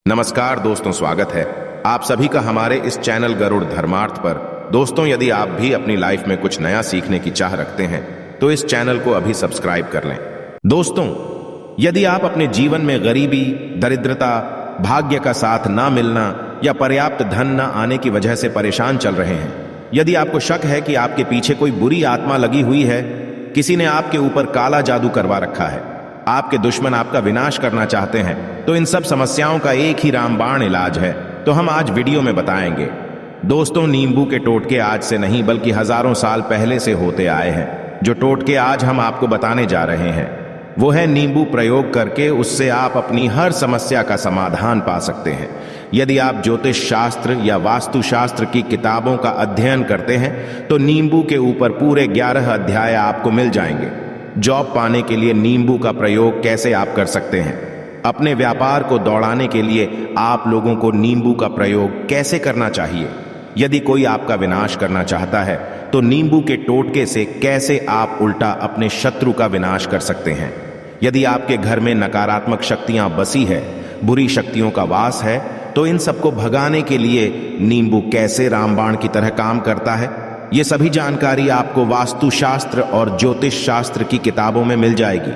नमस्कार दोस्तों, स्वागत है आप सभी का हमारे इस चैनल गरुड़ धर्मार्थ पर। दोस्तों, यदि आप भी अपनी लाइफ में कुछ नया सीखने की चाह रखते हैं तो इस चैनल को अभी सब्सक्राइब कर लें। दोस्तों, यदि आप अपने जीवन में गरीबी, दरिद्रता, भाग्य का साथ ना मिलना या पर्याप्त धन ना आने की वजह से परेशान चल रहे हैं, यदि आपको शक है कि आपके पीछे कोई बुरी आत्मा लगी हुई है, किसी ने आपके ऊपर काला जादू करवा रखा है, आपके दुश्मन आपका विनाश करना चाहते हैं, तो इन सब समस्याओं का एक ही रामबाण इलाज है, तो हम आज वीडियो में बताएंगे। दोस्तों, नींबू के टोटके आज से नहीं बल्कि हजारों साल पहले से होते आए हैं। जो टोटके आज हम आपको बताने जा रहे हैं वो है नींबू प्रयोग करके उससे आप अपनी हर समस्या का समाधान पा सकते हैं। यदि आप ज्योतिष शास्त्र या वास्तुशास्त्र की किताबों का अध्ययन करते हैं तो नींबू के ऊपर पूरे 11 अध्याय आपको मिल जाएंगे। जॉब पाने के लिए नींबू का प्रयोग कैसे आप कर सकते हैं, अपने व्यापार को दौड़ाने के लिए आप लोगों को नींबू का प्रयोग कैसे करना चाहिए, यदि कोई आपका विनाश करना चाहता है तो नींबू के टोटके से कैसे आप उल्टा अपने शत्रु का विनाश कर सकते हैं। यदि आपके घर में नकारात्मक शक्तियां बसी है, बुरी शक्तियों का वास है, तो इन सबको भगाने के लिए नींबू कैसे रामबाण की तरह काम करता है, ये सभी जानकारी आपको वास्तुशास्त्र और ज्योतिष शास्त्र की किताबों में मिल जाएगी।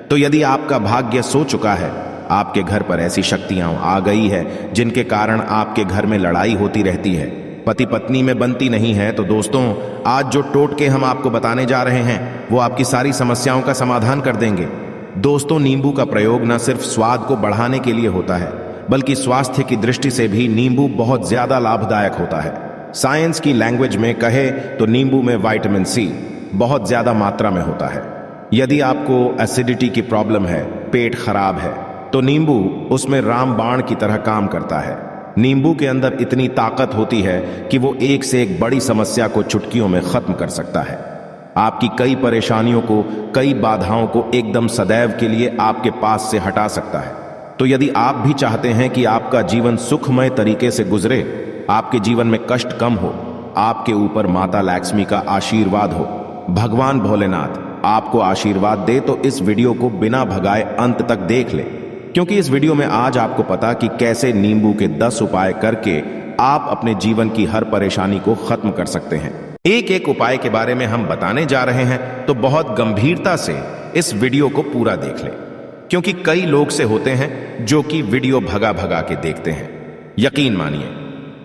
तो यदि आपका भाग्य सो चुका है, आपके घर पर ऐसी शक्तियां आ गई है जिनके कारण आपके घर में लड़ाई होती रहती है, पति पत्नी में बनती नहीं है, तो दोस्तों आज जो टोटके हम आपको बताने जा रहे हैं वो आपकी सारी समस्याओं का समाधान कर देंगे। दोस्तों, नींबू का प्रयोग न सिर्फ स्वाद को बढ़ाने के लिए होता है बल्कि स्वास्थ्य की दृष्टि से भी नींबू बहुत ज्यादा लाभदायक होता है। साइंस की लैंग्वेज में कहे तो नींबू में विटामिन सी बहुत ज्यादा मात्रा में होता है। यदि आपको एसिडिटी की प्रॉब्लम है, पेट खराब है, तो नींबू उसमें रामबाण की तरह काम करता है। नींबू के अंदर इतनी ताकत होती है कि वो एक से एक बड़ी समस्या को चुटकियों में खत्म कर सकता है। आपकी कई परेशानियों को, कई बाधाओं को एकदम सदैव के लिए आपके पास से हटा सकता है। तो यदि आप भी चाहते हैं कि आपका जीवन सुखमय तरीके से गुजरे, आपके जीवन में कष्ट कम हो, आपके ऊपर माता लक्ष्मी का आशीर्वाद हो, भगवान भोलेनाथ आपको आशीर्वाद दे, तो इस वीडियो को बिना भगाए अंत तक देख ले, क्योंकि इस वीडियो में आज आपको पता कि कैसे नींबू के 10 उपाय करके आप अपने जीवन की हर परेशानी को खत्म कर सकते हैं। एक एक उपाय के बारे में हम बताने जा रहे हैं, तो बहुत गंभीरता से इस वीडियो को पूरा देख ले, क्योंकि कई लोग से होते हैं जो कि वीडियो भगा भगा के देखते हैं। यकीन मानिए,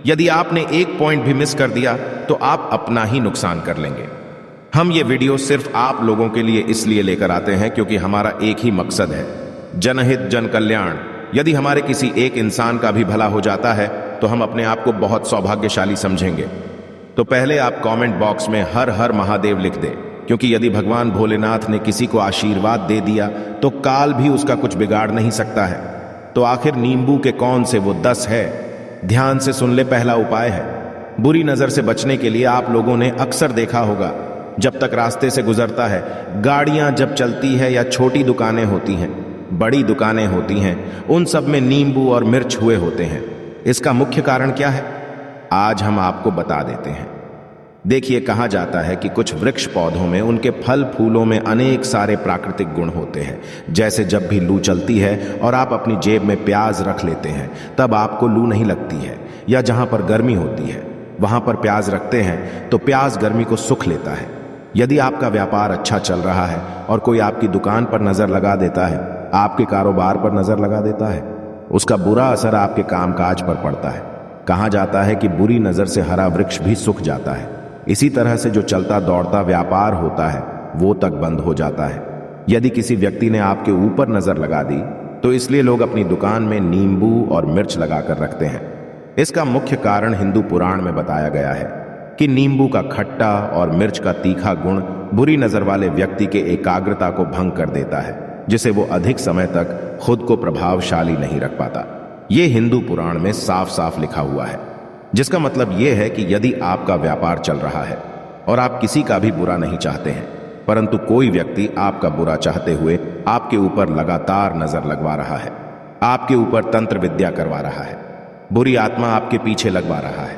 यदि आपने एक पॉइंट भी मिस कर दिया तो आप अपना ही नुकसान कर लेंगे। हम ये वीडियो सिर्फ आप लोगों के लिए इसलिए लेकर आते हैं क्योंकि हमारा एक ही मकसद है, जनहित जन कल्याण। यदि हमारे किसी एक इंसान का भी भला हो जाता है तो हम अपने आप को बहुत सौभाग्यशाली समझेंगे। तो पहले आप कमेंट बॉक्स में हर हर महादेव लिख दें, क्योंकि यदि भगवान भोलेनाथ ने किसी को आशीर्वाद दे दिया तो काल भी उसका कुछ बिगाड़ नहीं सकता है। तो आखिर नींबू के कौन से वो 10 है, ध्यान से सुन ले। पहला उपाय है, बुरी नजर से बचने के लिए आप लोगों ने अक्सर देखा होगा, जब तक रास्ते से गुजरता है, गाड़ियां जब चलती है या छोटी दुकानें होती हैं, बड़ी दुकानें होती हैं, उन सब में नींबू और मिर्च हुए होते हैं। इसका मुख्य कारण क्या है, आज हम आपको बता देते हैं। देखिए, कहा जाता है कि कुछ वृक्ष पौधों में, उनके फल फूलों में अनेक सारे प्राकृतिक गुण होते हैं। जैसे जब भी लू चलती है और आप अपनी जेब में प्याज रख लेते हैं तब आपको लू नहीं लगती है, या जहां पर गर्मी होती है वहां पर प्याज रखते हैं तो प्याज गर्मी को सुख लेता है। यदि आपका व्यापार अच्छा चल रहा है और कोई आपकी दुकान पर नजर लगा देता है, आपके कारोबार पर नजर लगा देता है, उसका बुरा असर आपके कामकाज पर पड़ता है। कहा जाता है कि बुरी नजर से हरा वृक्ष भी सूख जाता है। इसी तरह से जो चलता दौड़ता व्यापार होता है वो तक बंद हो जाता है। यदि किसी व्यक्ति ने आपके ऊपर नजर लगा दी तो इसलिए लोग अपनी दुकान में नींबू और मिर्च लगाकर रखते हैं। इसका मुख्य कारण हिंदू पुराण में बताया गया है कि नींबू का खट्टा और मिर्च का तीखा गुण बुरी नजर वाले व्यक्ति के एकाग्रता को भंग कर देता है, जिसे वो अधिक समय तक खुद को प्रभावशाली नहीं रख पाता। ये हिंदू पुराण में साफ साफ लिखा हुआ है, जिसका मतलब यह है कि यदि आपका व्यापार चल रहा है और आप किसी का भी बुरा नहीं चाहते हैं, परंतु कोई व्यक्ति आपका बुरा चाहते हुए आपके ऊपर लगातार नजर लगवा रहा है, आपके ऊपर तंत्र विद्या करवा रहा है, बुरी आत्मा आपके पीछे लगवा रहा है,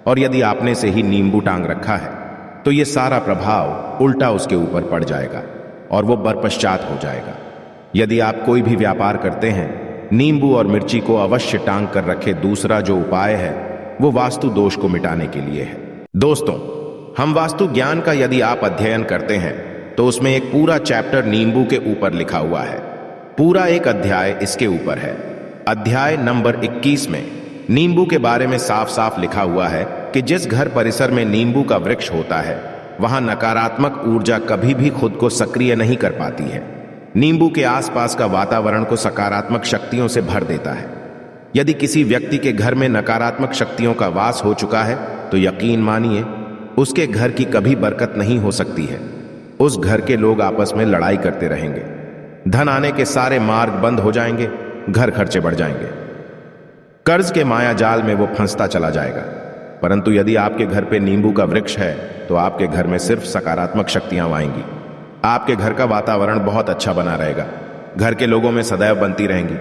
और यदि आपने से ही नींबू टांग रखा है तो यह सारा प्रभाव उल्टा उसके ऊपर पड़ जाएगा और वो बरपश्चात हो जाएगा। यदि आप कोई भी व्यापार करते हैं नींबू और मिर्ची को अवश्य टांग कर रखे। दूसरा जो उपाय है वो वास्तु दोष को मिटाने के लिए है। दोस्तों, हम वास्तु ज्ञान का यदि आप अध्ययन करते हैं तो उसमें एक पूरा चैप्टर नींबू के ऊपर लिखा हुआ है। पूरा एक अध्याय इसके ऊपर है। अध्याय नंबर 21 में नींबू के बारे में साफ साफ लिखा हुआ है कि जिस घर परिसर में नींबू का वृक्ष होता है वहां नकारात्मक ऊर्जा कभी भी खुद को सक्रिय नहीं कर पाती है। नींबू के आसपास का वातावरण को सकारात्मक शक्तियों से भर देता है। यदि किसी व्यक्ति के घर में नकारात्मक शक्तियों का वास हो चुका है तो यकीन मानिए उसके घर की कभी बरकत नहीं हो सकती है। उस घर के लोग आपस में लड़ाई करते रहेंगे, धन आने के सारे मार्ग बंद हो जाएंगे, घर खर्चे बढ़ जाएंगे, कर्ज के माया जाल में वो फंसता चला जाएगा। परंतु यदि आपके घर पे नींबू का वृक्ष है तो आपके घर में सिर्फ सकारात्मक शक्तियां आएंगी। आपके घर का वातावरण बहुत अच्छा बना रहेगा, घर के लोगों में सदैव बनती रहेंगी।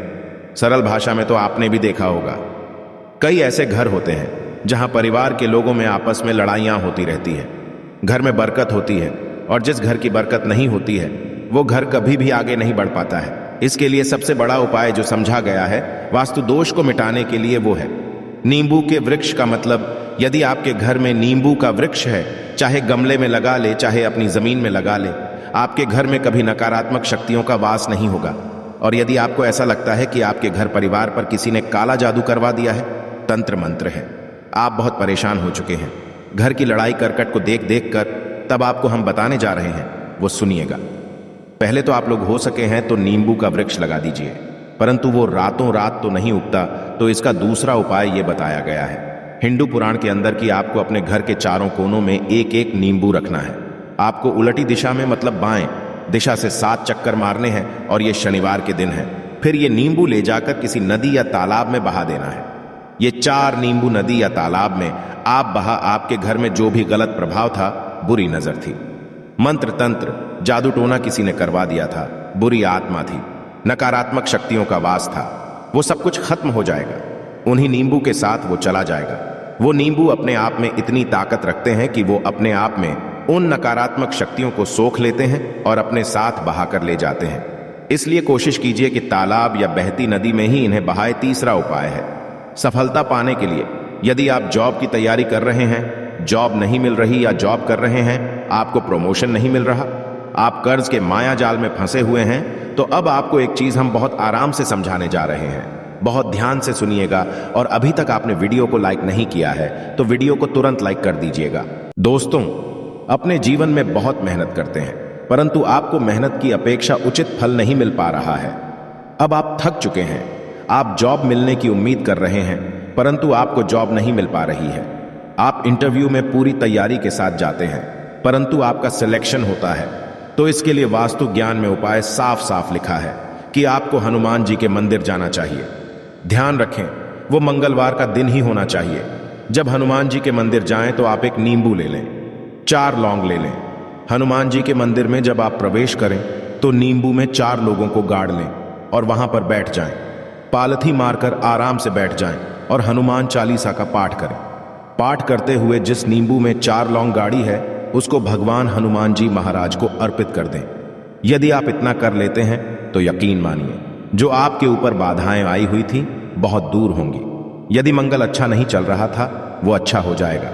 सरल भाषा में तो आपने भी देखा होगा, कई ऐसे घर होते हैं जहां परिवार के लोगों में आपस में लड़ाइयां होती रहती हैं। घर में बरकत होती है और जिस घर की बरकत नहीं होती है वो घर कभी भी आगे नहीं बढ़ पाता है। इसके लिए सबसे बड़ा उपाय जो समझा गया है वास्तु दोष को मिटाने के लिए वो है नींबू के वृक्ष का मतलब यदि आपके घर में नींबू का वृक्ष है, चाहे गमले में लगा ले चाहे अपनी जमीन में लगा ले, आपके घर में कभी नकारात्मक शक्तियों का वास नहीं होगा। और यदि आपको ऐसा लगता है कि आपके घर परिवार पर किसी ने काला जादू करवा दिया है, तंत्र मंत्र है, आप बहुत परेशान हो चुके हैं घर की लड़ाई करकट को देख देख कर, तब आपको हम बताने जा रहे हैं, वो सुनिएगा। पहले तो आप लोग हो सके हैं तो नींबू का वृक्ष लगा दीजिए, परंतु वो रातों रात तो नहीं उगता। तो इसका दूसरा उपाय ये बताया गया है हिंदू पुराण के अंदर कि आपको अपने घर के चारों कोनों में एक एक नींबू रखना है। आपको उलटी दिशा में मतलब बाएं दिशा से 7 चक्कर मारने हैं और ये शनिवार के दिन है। फिर ये नींबू ले जाकर किसी नदी या तालाब में बहा देना है। ये 4 नींबू नदी या तालाब में आप बहा, आपके घर में जो भी गलत प्रभाव था, बुरी नजर थी, मंत्र तंत्र जादू टोना किसी ने करवा दिया था, बुरी आत्मा थी, नकारात्मक शक्तियों का वास था, वो सब कुछ खत्म हो जाएगा। उन्हीं नींबू के साथ वो चला जाएगा। वो नींबू अपने आप में इतनी ताकत रखते हैं कि वो अपने आप में उन नकारात्मक शक्तियों को सोख लेते हैं और अपने साथ बहाकर ले जाते हैं। इसलिए कोशिश कीजिए कि तालाब या बहती नदी में ही इन्हें बहाए। तीसरा उपाय है सफलता पाने के लिए यदि आप जॉब की तैयारी कर रहे हैं, जॉब नहीं मिल रही, या जॉब कर रहे हैं आपको प्रमोशन नहीं मिल रहा, आप कर्ज के माया जाल में फंसे हुए हैं, तो अब आपको एक चीज हम बहुत आराम से समझाने जा रहे हैं। बहुत ध्यान से सुनिएगा और अभी तक आपने वीडियो को लाइक नहीं किया है तो वीडियो को तुरंत लाइक कर दीजिएगा। दोस्तों, अपने जीवन में बहुत मेहनत करते हैं परंतु आपको मेहनत की अपेक्षा उचित फल नहीं मिल पा रहा है। अब आप थक चुके हैं, आप जॉब मिलने की उम्मीद कर रहे हैं परंतु आपको जॉब नहीं मिल पा रही है। आप इंटरव्यू में पूरी तैयारी के साथ जाते हैं परंतु आपका सिलेक्शन होता है। तो इसके लिए वास्तु ज्ञान में उपाय साफ साफ लिखा है कि आपको हनुमान जी के मंदिर जाना चाहिए। ध्यान रखें, वो मंगलवार का दिन ही होना चाहिए। जब हनुमान जी के मंदिर जाएं तो आप एक नींबू ले लें, 4 लौंग ले लें। हनुमान जी के मंदिर में जब आप प्रवेश करें तो नींबू में 4 लोगों को गाड़ लें और वहां पर बैठ जाएं। पालथी मारकर आराम से बैठ जाएं और हनुमान चालीसा का पाठ करें। पाठ करते हुए जिस नींबू में 4 लौंग गाड़ी है उसको भगवान हनुमान जी महाराज को अर्पित कर दें। यदि आप इतना कर लेते हैं तो यकीन मानिए जो आपके ऊपर बाधाएं आई हुई थी बहुत दूर होंगी। यदि मंगल अच्छा नहीं चल रहा था वो अच्छा हो जाएगा।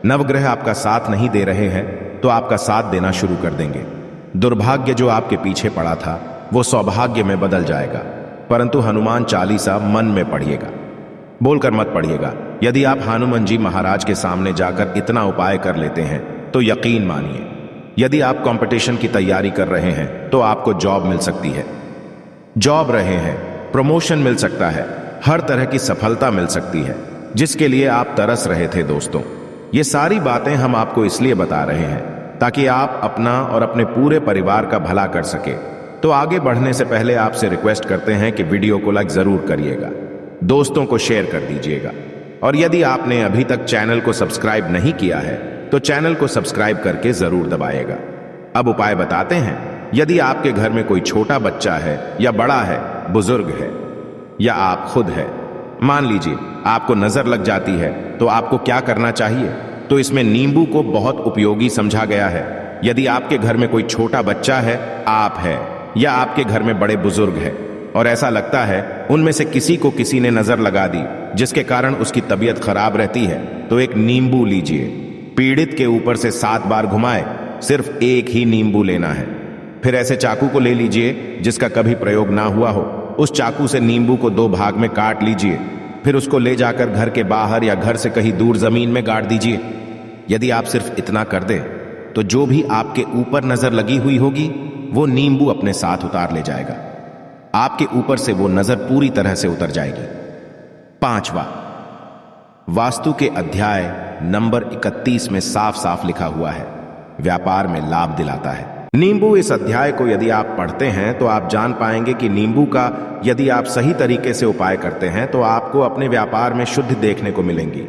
नवग्रह आपका साथ नहीं दे रहे हैं तो आपका साथ देना शुरू कर देंगे। दुर्भाग्य जो आपके पीछे पड़ा था वो सौभाग्य में बदल जाएगा। परंतु हनुमान चालीसा मन में पढ़िएगा, बोलकर मत पढ़िएगा। यदि आप हनुमान जी महाराज के सामने जाकर इतना उपाय कर लेते हैं तो यकीन मानिए यदि आप कंपटीशन की तैयारी कर रहे हैं तो आपको जॉब मिल सकती है, जॉब रहे हैं प्रमोशन मिल सकता है, हर तरह की सफलता मिल सकती है जिसके लिए आप तरस रहे थे। दोस्तों, ये सारी बातें हम आपको इसलिए बता रहे हैं ताकि आप अपना और अपने पूरे परिवार का भला कर सके। तो आगे बढ़ने से पहले आपसे रिक्वेस्ट करते हैं कि वीडियो को लाइक जरूर करिएगा, दोस्तों को शेयर कर दीजिएगा और यदि आपने अभी तक चैनल को सब्सक्राइब नहीं किया है तो चैनल को सब्सक्राइब करके जरूर दबाइएगा। अब उपाय बताते हैं। यदि आपके घर में कोई छोटा बच्चा है या बड़ा है, बुजुर्ग है या आप खुद है, मान लीजिए आपको नजर लग जाती है तो आपको क्या करना चाहिए? तो इसमें नींबू को बहुत उपयोगी समझा गया है। यदि आपके घर में कोई छोटा बच्चा है, आप है या आपके घर में बड़े बुजुर्ग है, और ऐसा लगता है उनमें से किसी को किसी ने नजर लगा दी, जिसके कारण उसकी तबीयत खराब रहती है, तो एक नींबू लीजिए। पीड़ित के ऊपर से 7 बार घुमाए, सिर्फ एक ही नींबू लेना है। फिर ऐसे चाकू को ले लीजिए जिसका कभी प्रयोग ना हुआ हो। उस चाकू से नींबू को 2 भाग में काट लीजिए। फिर उसको ले जाकर घर के बाहर या घर से कहीं दूर जमीन में गाड़ दीजिए। यदि आप सिर्फ इतना कर दें तो जो भी आपके ऊपर नजर लगी हुई होगी वो नींबू अपने साथ उतार ले जाएगा। आपके ऊपर से वो नजर पूरी तरह से उतर जाएगी। 5वां, वास्तु के अध्याय नंबर 31 में साफ साफ लिखा हुआ है, व्यापार में लाभ दिलाता है। नींबू इस अध्याय को यदि आप पढ़ते हैं तो आप जान पाएंगे कि नींबू का यदि आप सही तरीके से उपाय करते हैं तो आपको अपने व्यापार में शुद्ध देखने को मिलेंगी।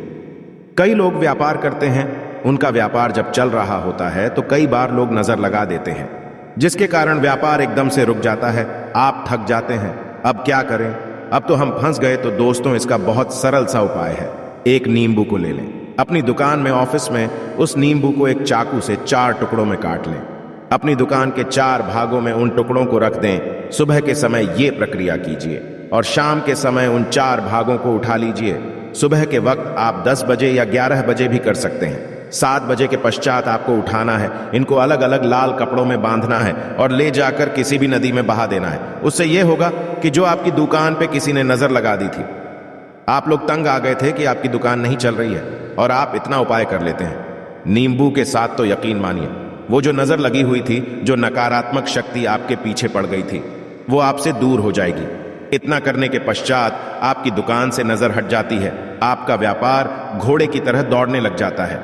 कई लोग व्यापार करते हैं, उनका व्यापार जब चल रहा होता है तो कई बार लोग नजर लगा देते हैं, जिसके कारण व्यापार एकदम से रुक जाता है। आप थक जाते हैं, अब क्या करें, अब तो हम फंस गए। तो दोस्तों, इसका बहुत सरल सा उपाय है। एक नींबू को ले लें, अपनी दुकान में, ऑफिस में उस नींबू को एक चाकू से 4 टुकड़ों में काट लें। अपनी दुकान के 4 भागों में उन टुकड़ों को रख दें। सुबह के समय ये प्रक्रिया कीजिए और शाम के समय उन 4 भागों को उठा लीजिए। सुबह के वक्त आप 10 बजे या 11 बजे भी कर सकते हैं। 7 बजे के पश्चात आपको उठाना है। इनको अलग अलग लाल कपड़ों में बांधना है और ले जाकर किसी भी नदी में बहा देना है। उससे यह होगा कि जो आपकी दुकान पे किसी ने नजर लगा दी थी, आप लोग तंग आ गए थे कि आपकी दुकान नहीं चल रही है और आप इतना उपाय कर लेते हैं नींबू के साथ, तो यकीन मानिए वो जो नजर लगी हुई थी, जो नकारात्मक शक्ति आपके पीछे पड़ गई थी, वो आपसे दूर हो जाएगी। इतना करने के पश्चात आपकी दुकान से नजर हट जाती है। आपका व्यापार घोड़े की तरह दौड़ने लग जाता है।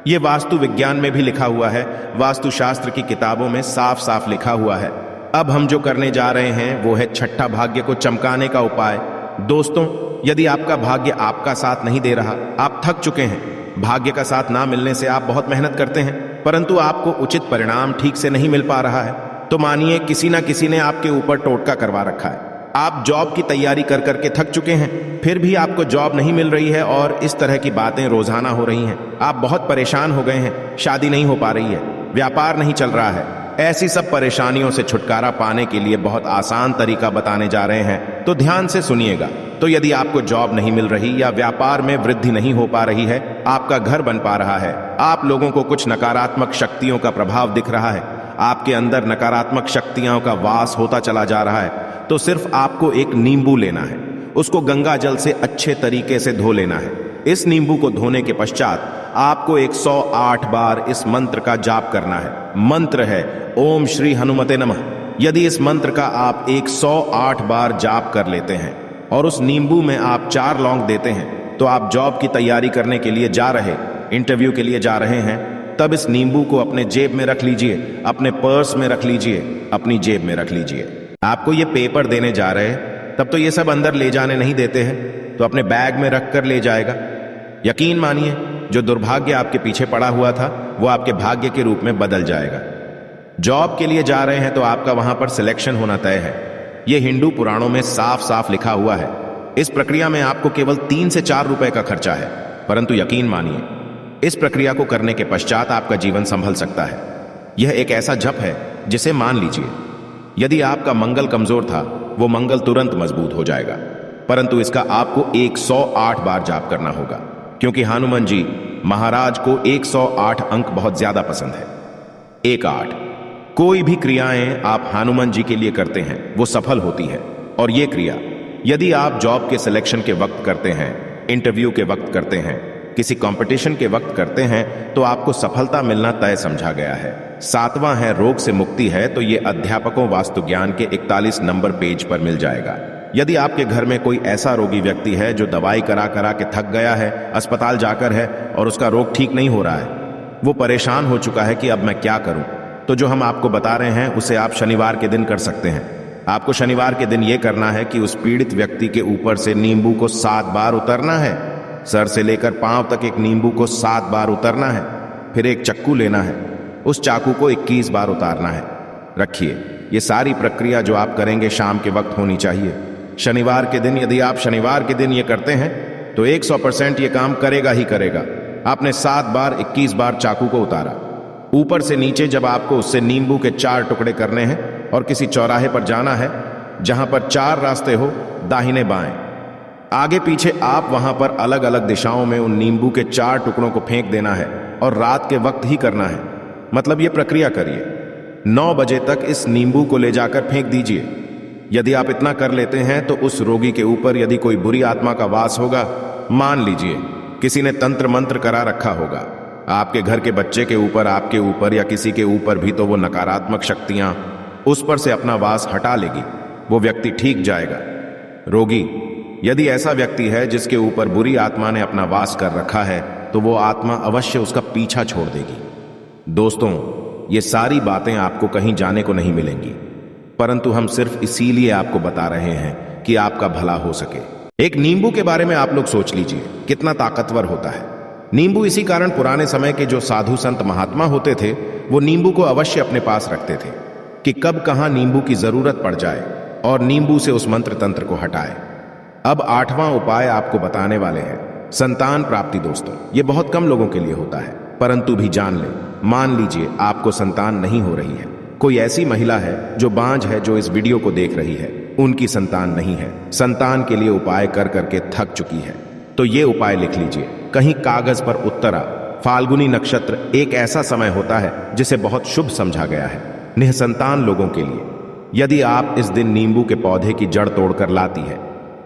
ये वास्तु विज्ञान में भी लिखा हुआ है, वास्तुशास्त्र की किताबों में साफ साफ लिखा हुआ है। अब हम जो करने जा रहे हैं वो है छठा भाग्य को चमकाने का उपाय। दोस्तों, यदि आपका भाग्य आपका साथ नहीं दे रहा, आप थक चुके हैं, भाग्य का साथ ना मिलने से आप बहुत मेहनत करते हैं परंतु आपको उचित परिणाम ठीक से नहीं मिल पा रहा है, तो मानिए किसी ना किसी ने आपके ऊपर टोटका करवा रखा है। आप जॉब की तैयारी कर करके थक चुके हैं, फिर भी आपको जॉब नहीं मिल रही है और इस तरह की बातें रोजाना हो रही हैं। आप बहुत परेशान हो गए हैं, शादी नहीं हो पा रही है, व्यापार नहीं चल रहा है। ऐसी सब परेशानियों से छुटकारा पाने के लिए बहुत आसान तरीका बताने जा रहे हैं, तो ध्यान से सुनिएगा। तो यदि आपको जॉब नहीं मिल रही या व्यापार में वृद्धि नहीं हो पा रही है, आपका घर बन पा रहा है, आप लोगों को कुछ नकारात्मक शक्तियों का प्रभाव दिख रहा है, आपके अंदर नकारात्मक शक्तियों का वास होता चला जा रहा है, तो सिर्फ आपको एक नींबू लेना है। उसको गंगा जल से अच्छे तरीके से धो लेना है। इस नींबू को धोने के पश्चात आपको 108 बार इस मंत्र का जाप करना है। मंत्र है ओम श्री हनुमते नमः। यदि इस मंत्र का आप 108 बार जाप कर लेते हैं और उस नींबू में आप 4 लौंग देते हैं, तो आप जॉब की तैयारी करने के लिए जा रहे, इंटरव्यू के लिए जा रहे हैं, तब इस नींबू को अपने जेब में रख लीजिए, अपने पर्स में रख लीजिए, अपनी जेब में रख लीजिए। आपको ये पेपर देने जा रहे हैं, तब तो ये सब अंदर ले जाने नहीं देते हैं, तो अपने बैग में रख कर ले जाएगा। यकीन मानिए, जो दुर्भाग्य आपके पीछे पड़ा हुआ था वो आपके भाग्य के रूप में बदल जाएगा। जॉब के लिए जा रहे हैं तो आपका वहां पर सिलेक्शन होना तय है। यह हिंदू पुराणों में साफ साफ लिखा हुआ है। इस प्रक्रिया में आपको केवल 3 से 4 रुपए का खर्चा है, परंतु यकीन मानिए इस प्रक्रिया को करने के पश्चात आपका जीवन संभल सकता है। यह एक ऐसा जप है जिसे मान लीजिए यदि आपका मंगल कमजोर था, वो मंगल तुरंत मजबूत हो जाएगा, परंतु इसका आपको 108 बार जाप करना होगा, क्योंकि हनुमान जी महाराज को 108 अंक बहुत ज्यादा पसंद है। 18 कोई भी क्रियाएं आप हनुमान जी के लिए करते हैं वो सफल होती है, और ये क्रिया यदि आप जॉब के सिलेक्शन के वक्त करते हैं, इंटरव्यू के वक्त करते हैं, किसी कंपटीशन के वक्त करते हैं, तो आपको सफलता मिलना तय समझा गया है। 7वां है रोग से मुक्ति है, तो ये अध्यापकों वास्तु ज्ञान के 41 नंबर पेज पर मिल जाएगा। यदि आपके घर में कोई ऐसा रोगी व्यक्ति है जो दवाई करा करा के थक गया है, अस्पताल जाकर है और उसका रोग ठीक नहीं हो रहा है, वो परेशान हो चुका है कि अब मैं क्या करूं, तो जो हम आपको बता रहे हैं उसे आप शनिवार के दिन कर सकते हैं। आपको शनिवार के दिन यह करना है कि उस पीड़ित व्यक्ति के ऊपर से नींबू को 7 बार उतरना है। सर से लेकर पांव तक एक नींबू को 7 बार उतरना है। फिर एक चक्कू लेना है, उस चाकू को 21 बार उतारना है। रखिए, ये सारी प्रक्रिया जो आप करेंगे शाम के वक्त होनी चाहिए। शनिवार के दिन यदि आप शनिवार के दिन ये करते हैं तो 100% ये काम करेगा ही करेगा। आपने 7 बार 21 बार चाकू को उतारा, ऊपर से नीचे जब आपको उससे नींबू के 4 टुकड़े करने हैं और किसी चौराहे पर जाना है, जहां पर 4 रास्ते हो, दाहिने बाएं, आगे पीछे, आप वहां पर अलग अलग दिशाओं में उन नींबू के 4 टुकड़ों को फेंक देना है और रात के वक्त ही करना है। मतलब ये प्रक्रिया करिए। 9 बजे तक इस नींबू को ले जाकर फेंक दीजिए। यदि आप इतना कर लेते हैं तो उस रोगी के ऊपर यदि कोई बुरी आत्मा का वास होगा, मान लीजिए किसी ने तंत्र मंत्र करा रखा होगा, आपके घर के बच्चे के ऊपर, आपके ऊपर या किसी के ऊपर भी, तो वो नकारात्मक शक्तियां उस पर से अपना वास हटा लेगी। वो व्यक्ति ठीक जाएगा। रोगी, यदि ऐसा व्यक्ति है जिसके ऊपर बुरी आत्मा ने अपना वास कर रखा है, तो वो आत्मा अवश्य उसका पीछा छोड़ देगी। दोस्तों, ये सारी बातें आपको कहीं जाने को नहीं मिलेंगी, परंतु हम सिर्फ इसीलिए आपको बता रहे हैं कि आपका भला हो सके। एक नींबू के बारे में आप लोग सोच लीजिए कितना ताकतवर होता है नींबू। इसी कारण पुराने समय के जो साधु संत महात्मा होते थे, वो नींबू को अवश्य अपने पास रखते थे कि कब कहां नींबू की जरूरत पड़ जाए और नींबू से उस मंत्र तंत्र को हटाए। अब 8वां उपाय आपको बताने वाले हैं, संतान प्राप्ति। दोस्तों, ये बहुत कम लोगों के लिए होता है, परंतु भी जान ले, मान लीजिए आपको संतान नहीं हो रही है, कोई ऐसी महिला है जो बांझ है, जो इस वीडियो को देख रही है, उनकी संतान नहीं है, संतान के लिए उपाय कर करके थक चुकी है, तो ये उपाय लिख लीजिए कहीं कागज पर। उत्तरा फाल्गुनी नक्षत्र एक ऐसा समय होता है जिसे बहुत शुभ समझा गया है निःसंतान लोगों के लिए। यदि आप इस दिन नींबू के पौधे की जड़ तोड़कर लाती है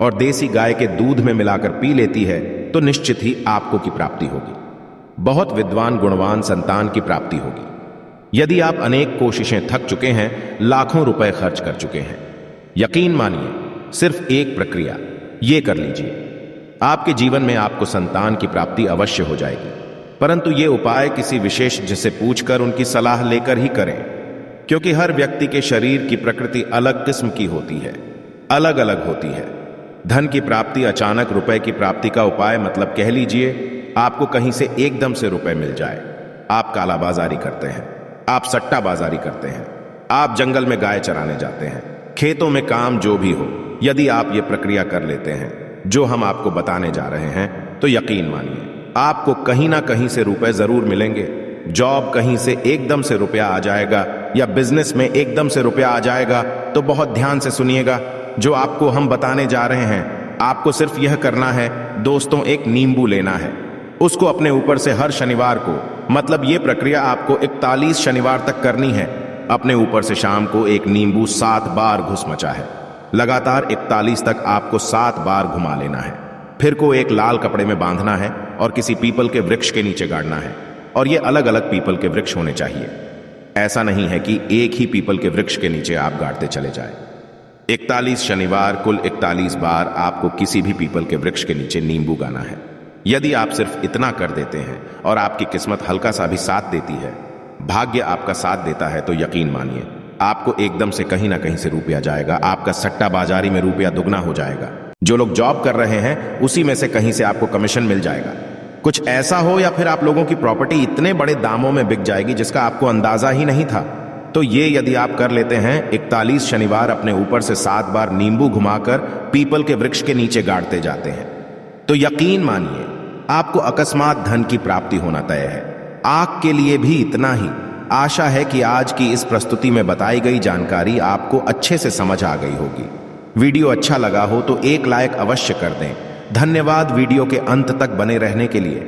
और देसी गाय के दूध में मिलाकर पी लेती है, तो निश्चित ही आपको की प्राप्ति होगी। बहुत विद्वान गुणवान संतान की प्राप्ति होगी। यदि आप अनेक कोशिशें थक चुके हैं, लाखों रुपए खर्च कर चुके हैं, यकीन मानिए सिर्फ एक प्रक्रिया ये कर लीजिए, आपके जीवन में आपको संतान की प्राप्ति अवश्य हो जाएगी। परंतु ये उपाय किसी विशेषज्ञ से पूछकर उनकी सलाह लेकर ही करें, क्योंकि हर व्यक्ति के शरीर की प्रकृति अलग किस्म की होती है, अलग अलग होती है। धन की प्राप्ति, अचानक रुपए की प्राप्ति का उपाय, मतलब कह लीजिए आपको कहीं से एकदम से रुपए मिल जाए। आप कालाबाजारी करते हैं, आप सट्टाबाजारी करते हैं, आप जंगल में गाय चराने जाते हैं, खेतों में काम जो भी हो, यदि आप ये प्रक्रिया कर लेते हैं जो हम आपको बताने जा रहे हैं, तो यकीन मानिए आपको कहीं ना कहीं से रुपए जरूर मिलेंगे। जॉब कहीं से एकदम से रुपया आ जाएगा, या बिजनेस में एकदम से रुपया आ जाएगा। तो बहुत ध्यान से सुनिएगा, जो आपको हम बताने जा रहे हैं, आपको सिर्फ यह करना है दोस्तों, एक नींबू लेना है, उसको अपने ऊपर से हर शनिवार को, मतलब ये प्रक्रिया आपको 41 शनिवार तक करनी है। अपने ऊपर से शाम को एक नींबू 7 बार घुस मचा है, लगातार 41 तक आपको 7 बार घुमा लेना है। फिर को एक लाल कपड़े में बांधना है और किसी पीपल के वृक्ष के नीचे गाड़ना है, और ये अलग अलग पीपल के वृक्ष होने चाहिए। ऐसा नहीं है कि एक ही पीपल के वृक्ष के नीचे आप गाड़ते चले जाए। 41 शनिवार कुल 41 बार आपको किसी भी पीपल के वृक्ष के नीचे नींबू गाना है। यदि आप सिर्फ इतना कर देते हैं और आपकी किस्मत हल्का सा भी साथ देती है, भाग्य आपका साथ देता है, तो यकीन मानिए आपको एकदम से कहीं ना कहीं से रुपया जाएगा। आपका सट्टा बाजारी में रुपया दुगना हो जाएगा। जो लोग जॉब कर रहे हैं उसी में से कहीं से आपको कमीशन मिल जाएगा। कुछ ऐसा हो, या फिर आप लोगों की प्रॉपर्टी इतने बड़े दामों में बिक जाएगी जिसका आपको अंदाजा ही नहीं था। तो ये यदि आप कर लेते हैं 41 शनिवार अपने ऊपर से 7 बार नींबू घुमाकर पीपल के वृक्ष के नीचे गाड़ते जाते हैं, तो यकीन मानिए आपको अकस्मात धन की प्राप्ति होना तय है। आग के लिए भी इतना ही। आशा है कि आज की इस प्रस्तुति में बताई गई जानकारी आपको अच्छे से समझ आ गई होगी। वीडियो अच्छा लगा हो तो एक लाइक अवश्य कर दें। धन्यवाद वीडियो के अंत तक बने रहने के लिए।